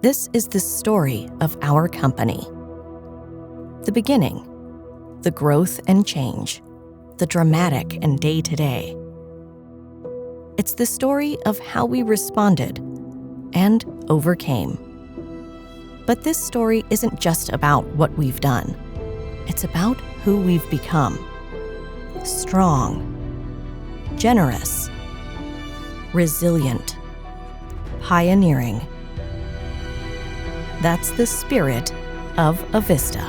This is the story of our company. The beginning, the growth and change, the dramatic and day-to-day. It's the story of how we responded and overcame. But this story isn't just about what we've done. It's about who we've become. Strong, generous, resilient, pioneering. That's the spirit of Avista.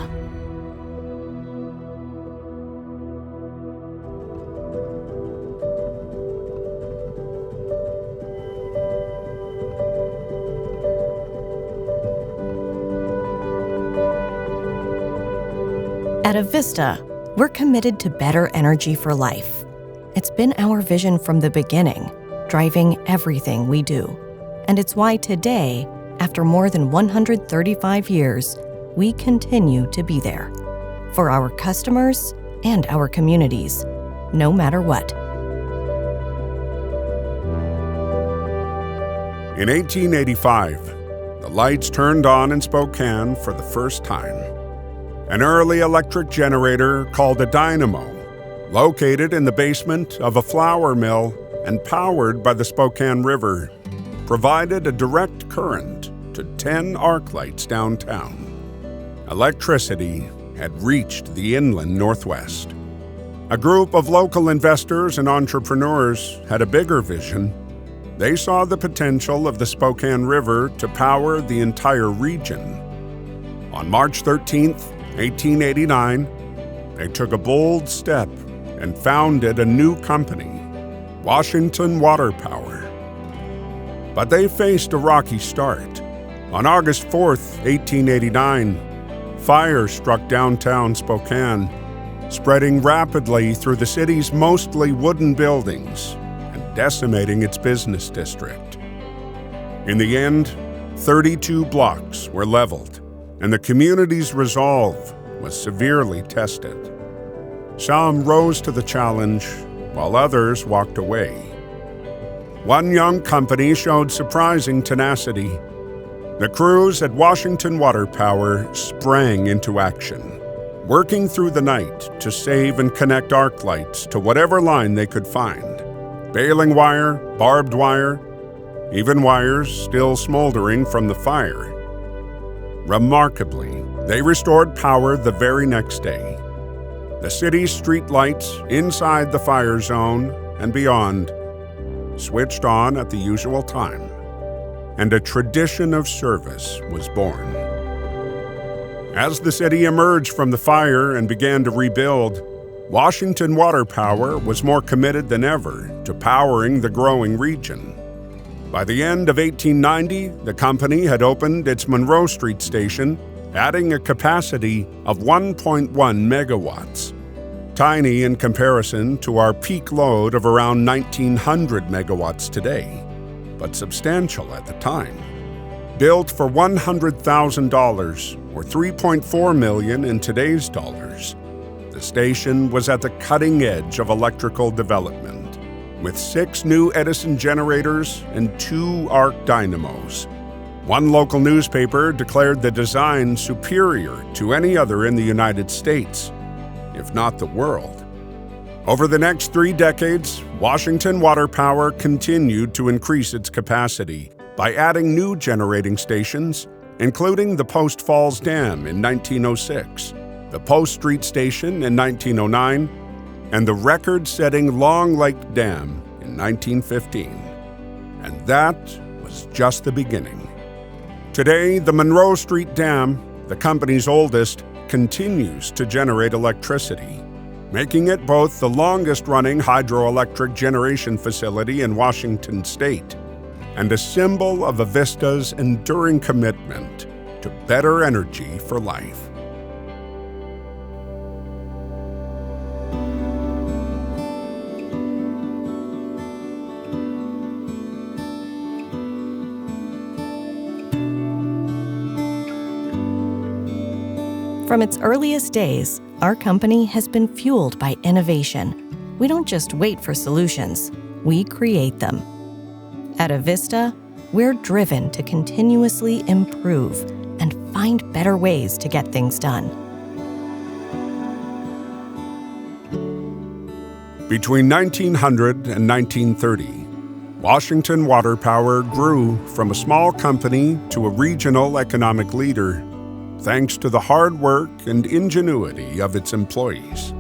At Avista, we're committed to better energy for life. It's been our vision from the beginning, driving everything we do. And it's why today, after more than 135 years, we continue to be there for our customers and our communities, no matter what. In 1885, the lights turned on in Spokane for the first time. An early electric generator called a dynamo, located in the basement of a flour mill and powered by the Spokane River, provided a direct current to 10 arc lights downtown. Electricity had reached the inland Northwest. A group of local investors and entrepreneurs had a bigger vision. They saw the potential of the Spokane River to power the entire region. On March 13th, 1889, they took a bold step and founded a new company, Washington Water Power. But they faced a rocky start. On August 4th, 1889, fire struck downtown Spokane, spreading rapidly through the city's mostly wooden buildings and decimating its business district. In the end, 32 blocks were leveled, and the community's resolve was severely tested. Some rose to the challenge, while others walked away. One young company showed surprising tenacity. The crews at Washington Water Power sprang into action, working through the night to save and connect arc lights to whatever line they could find. Baling wire, barbed wire, even wires still smoldering from the fire. Remarkably, they restored power the very next day. The city's street lights inside the fire zone and beyond switched on at the usual time, and a tradition of service was born. As the city emerged from the fire and began to rebuild, Washington Water Power was more committed than ever to powering the growing region. By the end of 1890, the company had opened its Monroe Street station, adding a capacity of 1.1 megawatts. Tiny in comparison to our peak load of around 1,900 megawatts today, but substantial at the time. Built for $100,000, or $3.4 million in today's dollars, the station was at the cutting edge of electrical development, with 6 new Edison generators and 2 arc dynamos. One local newspaper declared the design superior to any other in the United States, if not the world. Over the next 3 decades, Washington Water Power continued to increase its capacity by adding new generating stations, including the Post Falls Dam in 1906, the Post Street Station in 1909, and the record-setting Long Lake Dam in 1915. And that was just the beginning. Today, the Monroe Street Dam, the company's oldest, continues to generate electricity, making it both the longest-running hydroelectric generation facility in Washington state and a symbol of Avista's enduring commitment to better energy for life. From its earliest days, our company has been fueled by innovation. We don't just wait for solutions, we create them. At Avista, we're driven to continuously improve and find better ways to get things done. Between 1900 and 1930, Washington Water Power grew from a small company to a regional economic leader, thanks to the hard work and ingenuity of its employees.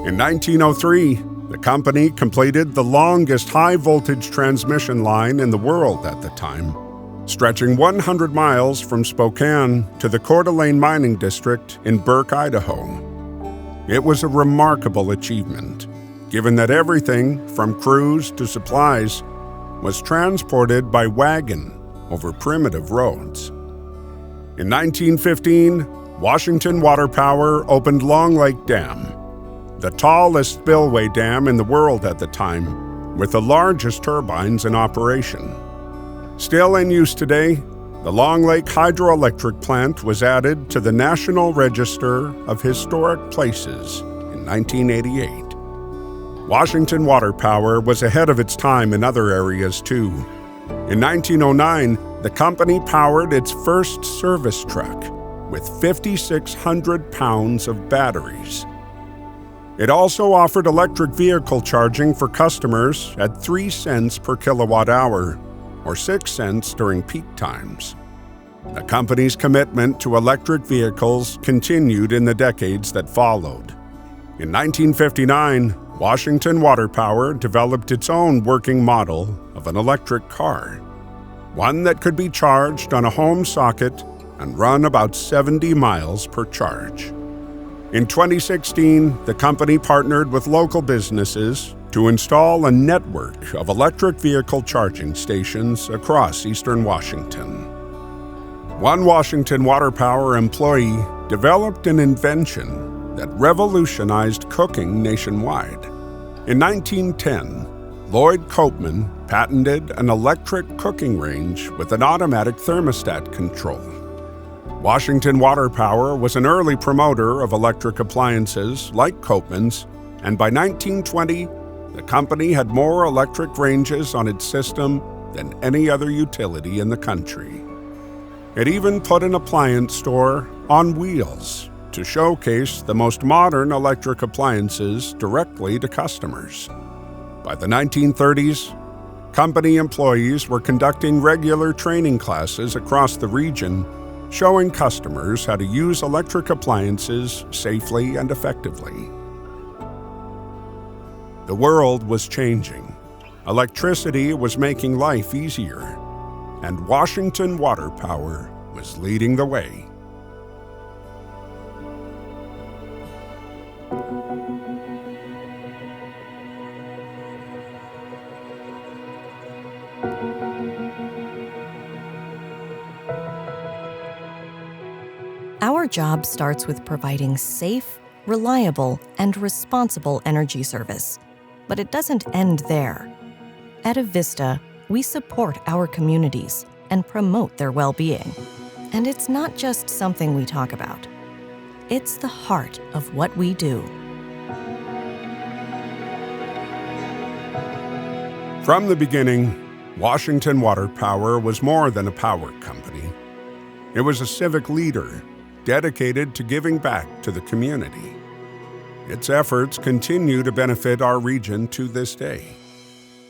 In 1903, the company completed the longest high-voltage transmission line in the world at the time, stretching 100 miles from Spokane to the Coeur d'Alene mining district in Burke, Idaho. It was a remarkable achievement, given that everything from crews to supplies was transported by wagon over primitive roads. In 1915, Washington Water Power opened Long Lake Dam, the tallest spillway dam in the world at the time, with the largest turbines in operation. Still in use today, the Long Lake Hydroelectric Plant was added to the National Register of Historic Places in 1988. Washington Water Power was ahead of its time in other areas too. In 1909, the company powered its first service truck with 5,600 pounds of batteries. It also offered electric vehicle charging for customers at 3 cents per kilowatt hour, or 6 cents during peak times. The company's commitment to electric vehicles continued in the decades that followed. In 1959, Washington Water Power developed its own working model of an electric car, one that could be charged on a home socket and run about 70 miles per charge. In 2016, the company partnered with local businesses to install a network of electric vehicle charging stations across eastern Washington. One Washington Water Power employee developed an invention that revolutionized cooking nationwide. In 1910, Lloyd Copeman patented an electric cooking range with an automatic thermostat control. Washington Water Power was an early promoter of electric appliances like Copeman's, and by 1920, the company had more electric ranges on its system than any other utility in the country. It even put an appliance store on wheels to showcase the most modern electric appliances directly to customers. By the 1930s, company employees were conducting regular training classes across the region, showing customers how to use electric appliances safely and effectively. The world was changing. Electricity was making life easier, and Washington Water Power was leading the way. Our job starts with providing safe, reliable, and responsible energy service. But it doesn't end there. At Avista, we support our communities and promote their well-being. And it's not just something we talk about. It's the heart of what we do. From the beginning, Washington Water Power was more than a power company. It was a civic leader dedicated to giving back to the community. Its efforts continue to benefit our region to this day.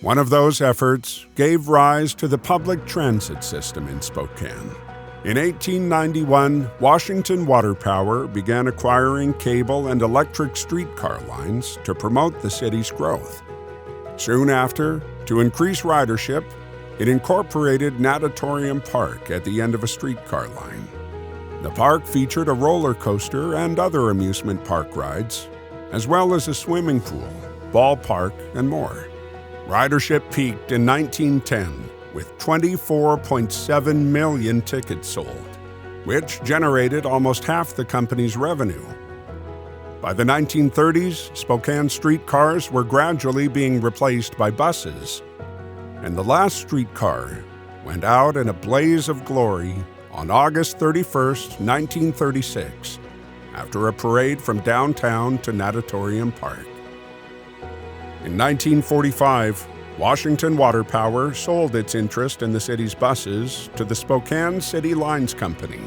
One of those efforts gave rise to the public transit system in Spokane. In 1891, Washington Water Power began acquiring cable and electric streetcar lines to promote the city's growth. Soon after, to increase ridership, it incorporated Natatorium Park at the end of a streetcar line. The park featured a roller coaster and other amusement park rides, as well as a swimming pool, ballpark, and more. Ridership peaked in 1910 with 24.7 million tickets sold, which generated almost half the company's revenue. By the 1930s, Spokane streetcars were gradually being replaced by buses, and the last streetcar went out in a blaze of glory on August 31st, 1936, after a parade from downtown to Natatorium Park. In 1945, Washington Water Power sold its interest in the city's buses to the Spokane City Lines Company,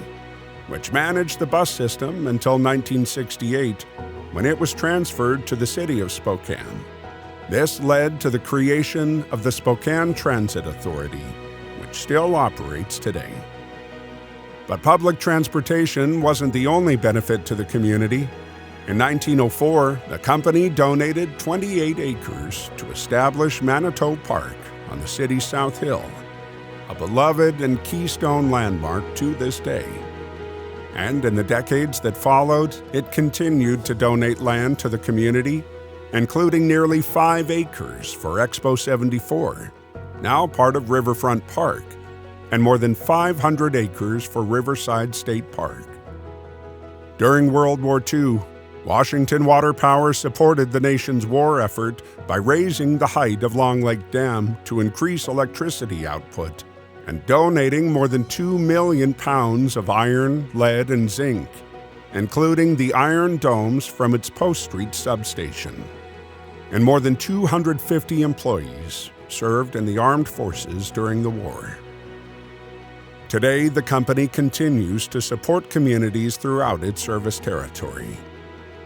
which managed the bus system until 1968, when it was transferred to the city of Spokane. This led to the creation of the Spokane Transit Authority, which still operates today. But public transportation wasn't the only benefit to the community. In 1904, the company donated 28 acres to establish Manitou Park on the city's South Hill, a beloved and keystone landmark to this day. And in the decades that followed, it continued to donate land to the community, including nearly 5 acres for Expo 74, now part of Riverfront Park, and more than 500 acres for Riverside State Park. During World War II, Washington Water Power supported the nation's war effort by raising the height of Long Lake Dam to increase electricity output and donating more than 2 million pounds of iron, lead, and zinc, including the iron domes from its Post Street substation. And more than 250 employees served in the armed forces during the war. Today, the company continues to support communities throughout its service territory.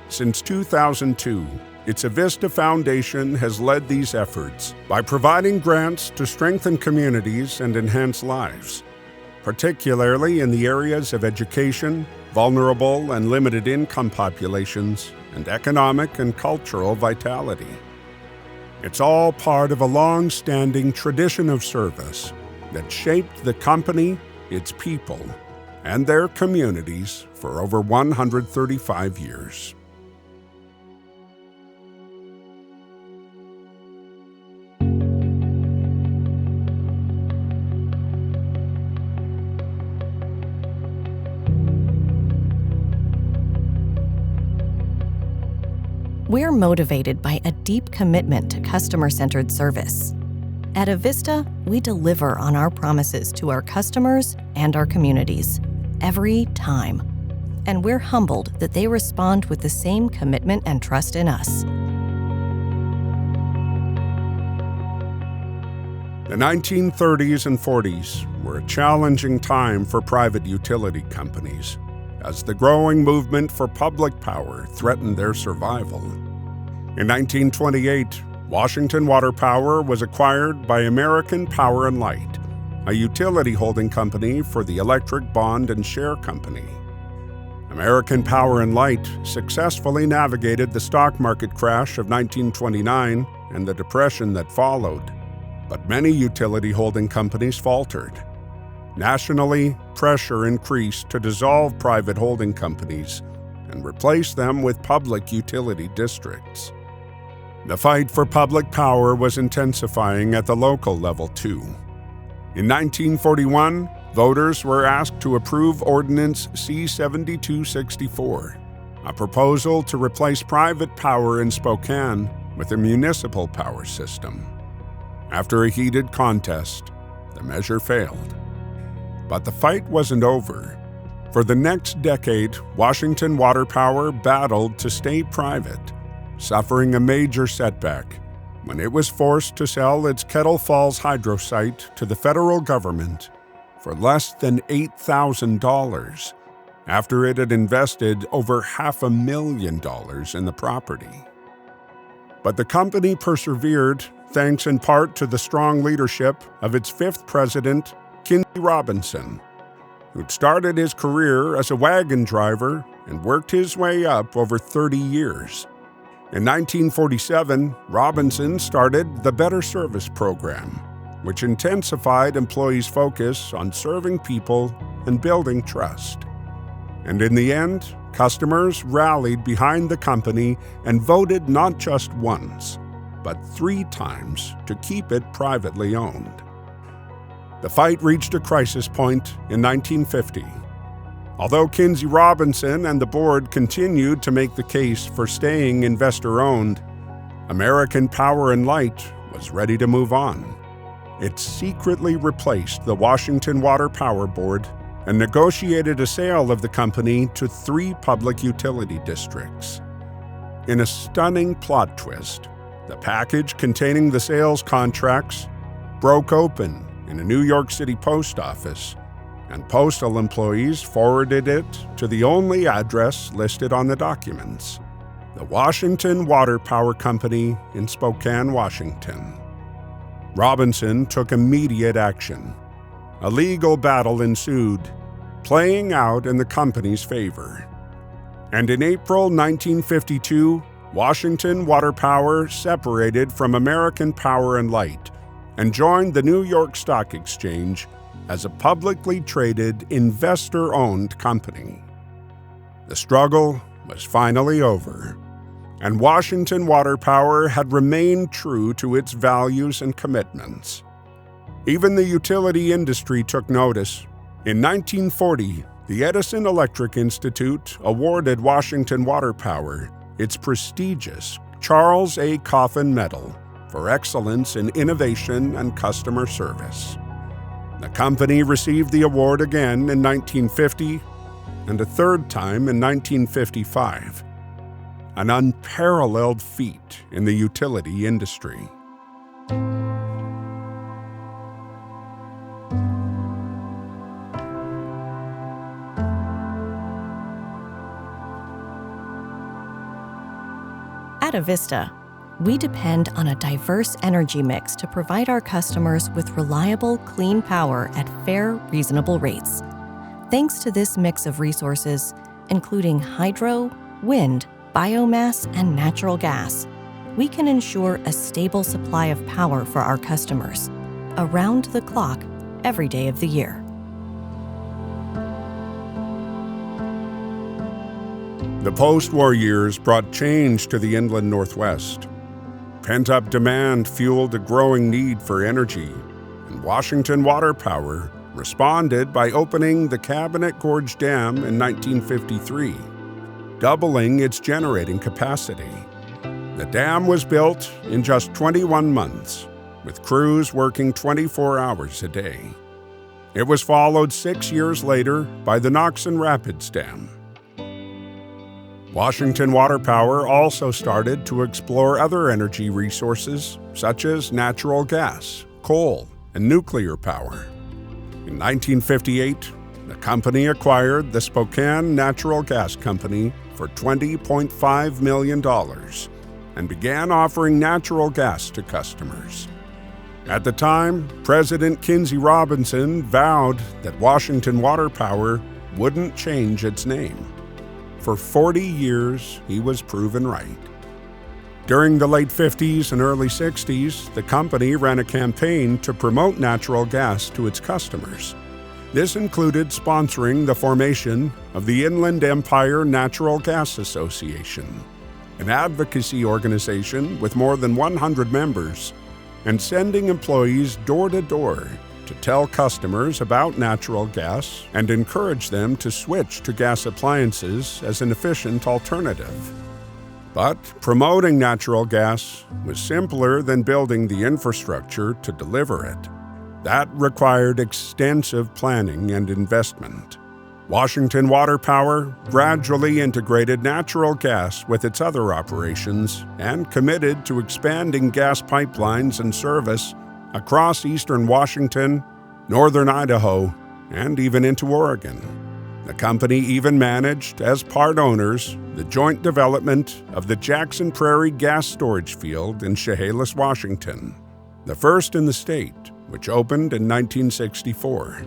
Since 2002, its Avista Foundation has led these efforts by providing grants to strengthen communities and enhance lives, particularly in the areas of education, vulnerable and limited income populations, and economic and cultural vitality. It's all part of a long-standing tradition of service that shaped the company, its people, and their communities for over 135 years. We're motivated by a deep commitment to customer-centered service. At Avista, we deliver on our promises to our customers and our communities every time. And we're humbled that they respond with the same commitment and trust in us. The 1930s and 40s were a challenging time for private utility companies, as the growing movement for public power threatened their survival. In 1928, Washington Water Power was acquired by American Power and Light, a utility holding company for the Electric Bond and Share Company. American Power and Light successfully navigated the stock market crash of 1929 and the depression that followed, but many utility holding companies faltered. Nationally, pressure increased to dissolve private holding companies and replace them with public utility districts. The fight for public power was intensifying at the local level, too. In 1941, voters were asked to approve Ordinance C-7264, a proposal to replace private power in Spokane with a municipal power system. After a heated contest, the measure failed. But the fight wasn't over. For the next decade, Washington Water Power battled to stay private, suffering a major setback when it was forced to sell its Kettle Falls hydro site to the federal government for less than $8,000 after it had invested over $500,000 in the property. But the company persevered thanks in part to the strong leadership of its fifth president, Kinsey Robinson, who'd started his career as a wagon driver and worked his way up over 30 years. In 1947, Robinson started the Better Service Program, which intensified employees' focus on serving people and building trust. And in the end, customers rallied behind the company and voted not just once, but 3 times to keep it privately owned. The fight reached a crisis point in 1950. Although Kinsey Robinson and the board continued to make the case for staying investor-owned, American Power and Light was ready to move on. It secretly replaced the Washington Water Power Board and negotiated a sale of the company to 3 public utility districts. In a stunning plot twist, the package containing the sales contracts broke open in a New York City post office, and postal employees forwarded it to the only address listed on the documents, the Washington Water Power Company in Spokane, Washington. Robinson took immediate action. A legal battle ensued, playing out in the company's favor. And in April 1952, Washington Water Power separated from American Power and Light and joined the New York Stock Exchange as a publicly traded, investor-owned company. The struggle was finally over, and Washington Water Power had remained true to its values and commitments. Even the utility industry took notice. In 1940, the Edison Electric Institute awarded Washington Water Power its prestigious Charles A. Coffin Medal for excellence in innovation and customer service. The company received the award again in 1950 and a third time in 1955, an unparalleled feat in the utility industry. At Avista, we depend on a diverse energy mix to provide our customers with reliable, clean power at fair, reasonable rates. Thanks to this mix of resources, including hydro, wind, biomass, and natural gas, we can ensure a stable supply of power for our customers, around the clock, every day of the year. The post-war years brought change to the inland Northwest. Pent-up demand fueled a growing need for energy, and Washington Water Power responded by opening the Cabinet Gorge Dam in 1953, doubling its generating capacity. The dam was built in just 21 months, with crews working 24 hours a day. It was followed 6 years later by the Knoxon Rapids Dam. Washington Water Power also started to explore other energy resources such as natural gas, coal, and nuclear power. In 1958, the company acquired the Spokane Natural Gas Company for $20.5 million and began offering natural gas to customers. At the time, President Kinsey Robinson vowed that Washington Water Power wouldn't change its name. For 40 years, he was proven right. During the late 50s and early 60s, the company ran a campaign to promote natural gas to its customers. This included sponsoring the formation of the Inland Empire Natural Gas Association, an advocacy organization with more than 100 members, and sending employees door to door to tell customers about natural gas and encourage them to switch to gas appliances as an efficient alternative. But promoting natural gas was simpler than building the infrastructure to deliver it. That required extensive planning and investment. Washington Water Power gradually integrated natural gas with its other operations and committed to expanding gas pipelines and service across eastern Washington, northern Idaho, and even into Oregon. The company even managed, as part owners, the joint development of the Jackson Prairie Gas Storage Field in Chehalis, Washington, the first in the state, which opened in 1964.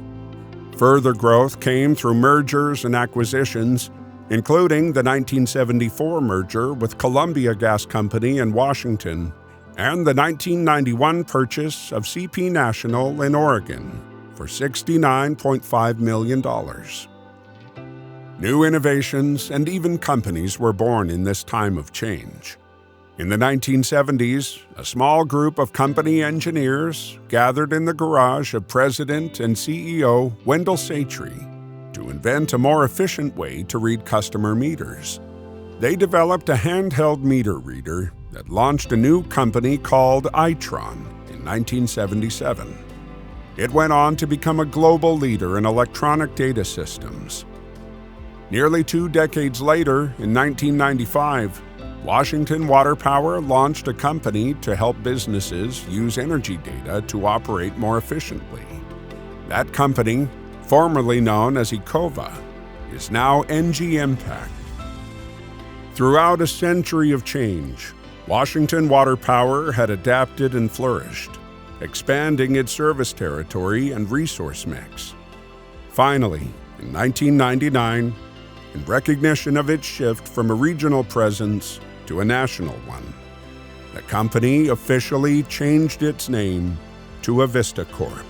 Further growth came through mergers and acquisitions, including the 1974 merger with Columbia Gas Company in Washington and the 1991 purchase of CP National in Oregon for $69.5 million. New innovations and even companies were born in this time of change. In the 1970s, a small group of company engineers gathered in the garage of President and CEO Wendell Satry to invent a more efficient way to read customer meters. They developed a handheld meter reader that launched a new company called Itron in 1977. It went on to become a global leader in electronic data systems. Nearly 2 decades later, in 1995, Washington Water Power launched a company to help businesses use energy data to operate more efficiently. That company, formerly known as Ecova, is now NG Impact. Throughout a century of change, Washington Water Power had adapted and flourished, expanding its service territory and resource mix. Finally, in 1999, in recognition of its shift from a regional presence to a national one, the company officially changed its name to Avista Corp.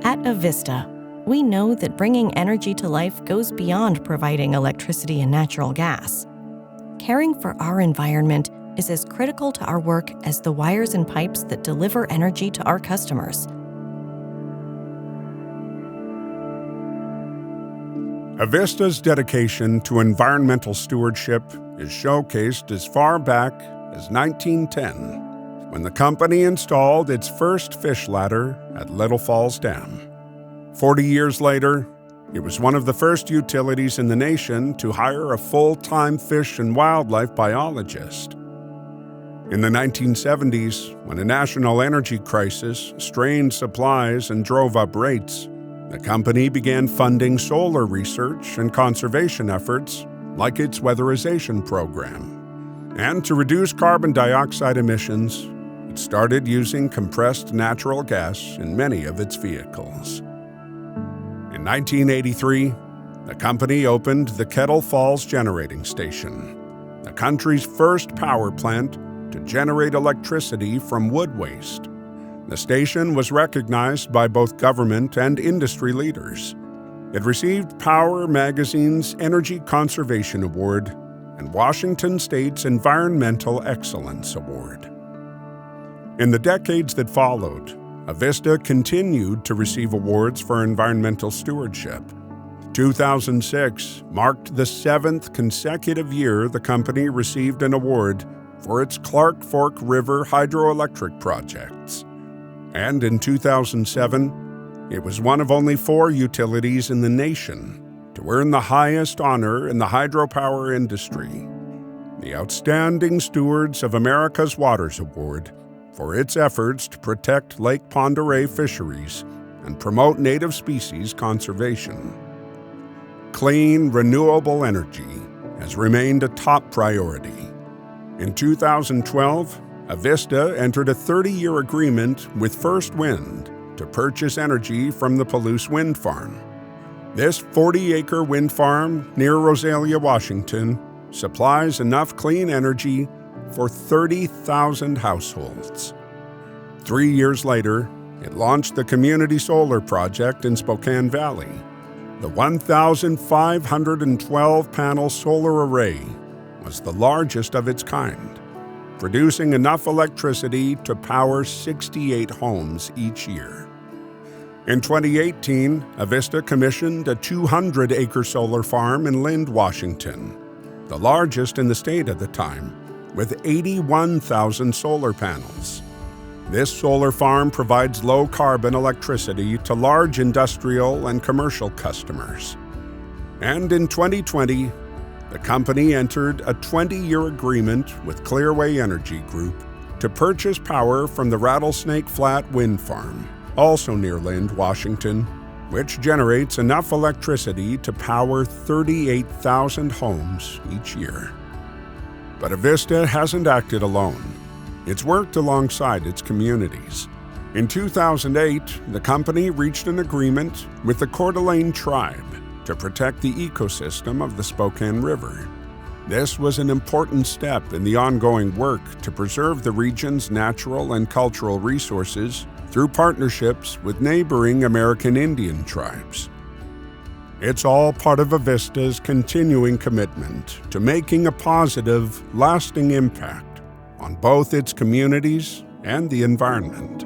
At Avista, we know that bringing energy to life goes beyond providing electricity and natural gas. Caring for our environment is as critical to our work as the wires and pipes that deliver energy to our customers. Avista's dedication to environmental stewardship is showcased as far back as 1910, when the company installed its first fish ladder at Little Falls Dam. 40 years later, it was one of the first utilities in the nation to hire a full-time fish and wildlife biologist. In the 1970s, when a national energy crisis strained supplies and drove up rates, the company began funding solar research and conservation efforts like its weatherization program. And to reduce carbon dioxide emissions, it started using compressed natural gas in many of its vehicles. In 1983, the company opened the Kettle Falls Generating Station, the country's first power plant to generate electricity from wood waste. The station was recognized by both government and industry leaders. It received Power Magazine's Energy Conservation Award and Washington State's Environmental Excellence Award. In the decades that followed, Avista continued to receive awards for environmental stewardship. 2006 marked the 7th consecutive year the company received an award for its Clark Fork River hydroelectric projects. And in 2007, it was one of only 4 utilities in the nation to earn the highest honor in the hydropower industry, the Outstanding Stewards of America's Waters Award, for its efforts to protect Lake Pend Oreille fisheries and promote native species conservation. Clean, renewable energy has remained a top priority. In 2012, Avista entered a 30-year agreement with First Wind to purchase energy from the Palouse Wind Farm. This 40-acre wind farm near Rosalia, Washington, supplies enough clean energy for 30,000 households. 3 years later, it launched the Community Solar Project in Spokane Valley. The 1,512-panel solar array was the largest of its kind, producing enough electricity to power 68 homes each year. In 2018, Avista commissioned a 200-acre solar farm in Lind, Washington, the largest in the state at the time, with 81,000 solar panels. This solar farm provides low-carbon electricity to large industrial and commercial customers. And in 2020, the company entered a 20-year agreement with Clearway Energy Group to purchase power from the Rattlesnake Flat Wind Farm, also near Lind, Washington, which generates enough electricity to power 38,000 homes each year. But Avista hasn't acted alone. It's worked alongside its communities. In 2008, the company reached an agreement with the Coeur d'Alene tribe to protect the ecosystem of the Spokane River. This was an important step in the ongoing work to preserve the region's natural and cultural resources through partnerships with neighboring American Indian tribes. It's all part of Avista's continuing commitment to making a positive, lasting impact on both its communities and the environment.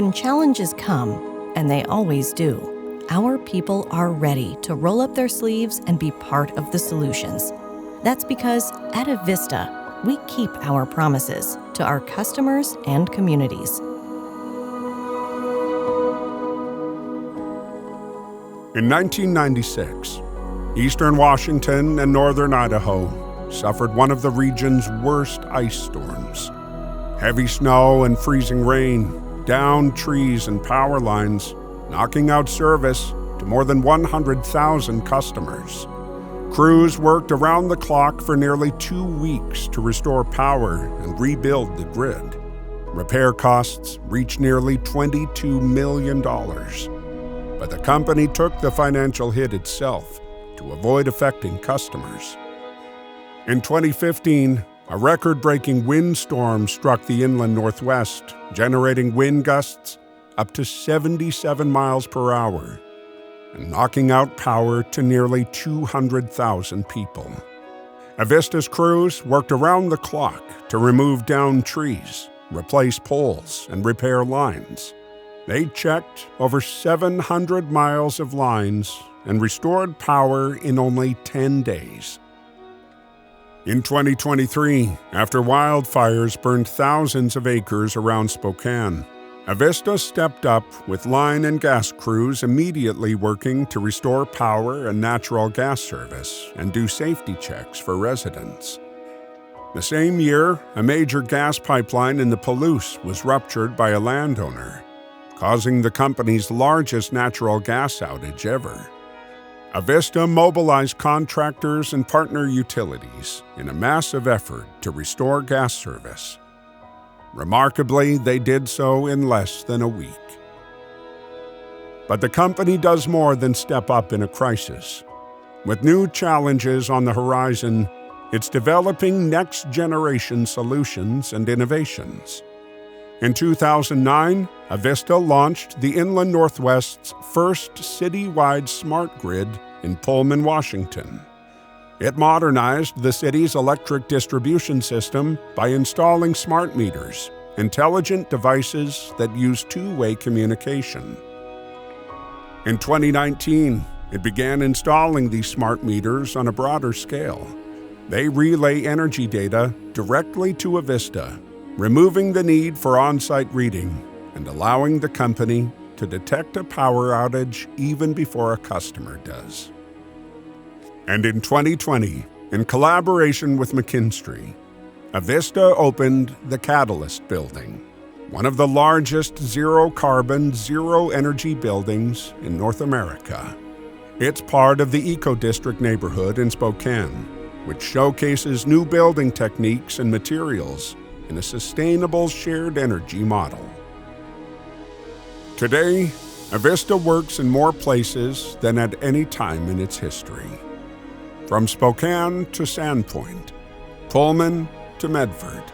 when challenges come, and they always do, our people are ready to roll up their sleeves and be part of the solutions. That's because at Avista, we keep our promises to our customers and communities. In 1996, eastern Washington and northern Idaho suffered one of the region's worst ice storms. Heavy snow and freezing rain downed trees and power lines, knocking out service to more than 100,000 customers. Crews worked around the clock for nearly 2 weeks to restore power and rebuild the grid. Repair costs reached nearly $22 million. But the company took the financial hit itself to avoid affecting customers. In 2015, a record-breaking windstorm struck the inland Northwest, generating wind gusts up to 77 miles per hour and knocking out power to nearly 200,000 people. Avista's crews worked around the clock to remove downed trees, replace poles, and repair lines. They checked over 700 miles of lines and restored power in only 10 days. In 2023, after wildfires burned thousands of acres around Spokane, Avista stepped up with line and gas crews immediately working to restore power and natural gas service and do safety checks for residents. The same year, a major gas pipeline in the Palouse was ruptured by a landowner, causing the company's largest natural gas outage ever. Avista mobilized contractors and partner utilities in a massive effort to restore gas service. Remarkably, they did so in less than a week. But the company does more than step up in a crisis. With new challenges on the horizon, it's developing next-generation solutions and innovations. In 2009, Avista launched the Inland Northwest's first citywide smart grid in Pullman, Washington. It modernized the city's electric distribution system by installing smart meters, intelligent devices that use two-way communication. In 2019, it began installing these smart meters on a broader scale. They relay energy data directly to Avista, removing the need for on-site reading and allowing the company to detect a power outage even before a customer does. And in 2020, in collaboration with McKinstry, Avista opened the Catalyst Building, one of the largest zero-carbon, zero-energy buildings in North America. It's part of the Eco-District neighborhood in Spokane, which showcases new building techniques and materials in a sustainable shared energy model. Today, Avista works in more places than at any time in its history. From Spokane to Sandpoint, Pullman to Medford.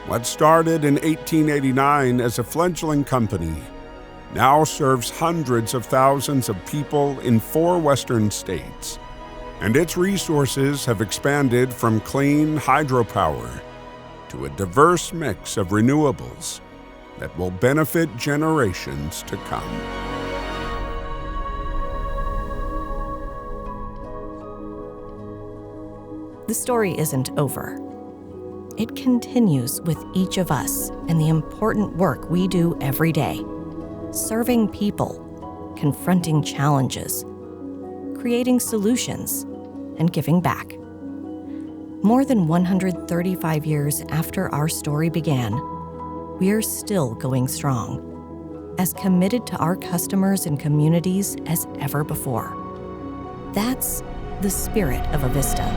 What started in 1889 as a fledgling company now serves hundreds of thousands of people in 4 western states, and its resources have expanded from clean hydropower to a diverse mix of renewables that will benefit generations to come. The story isn't over. It continues with each of us and the important work we do every day, serving people, confronting challenges, creating solutions, and giving back. More than 135 years after our story began, we're still going strong, as committed to our customers and communities as ever before. That's the spirit of Avista.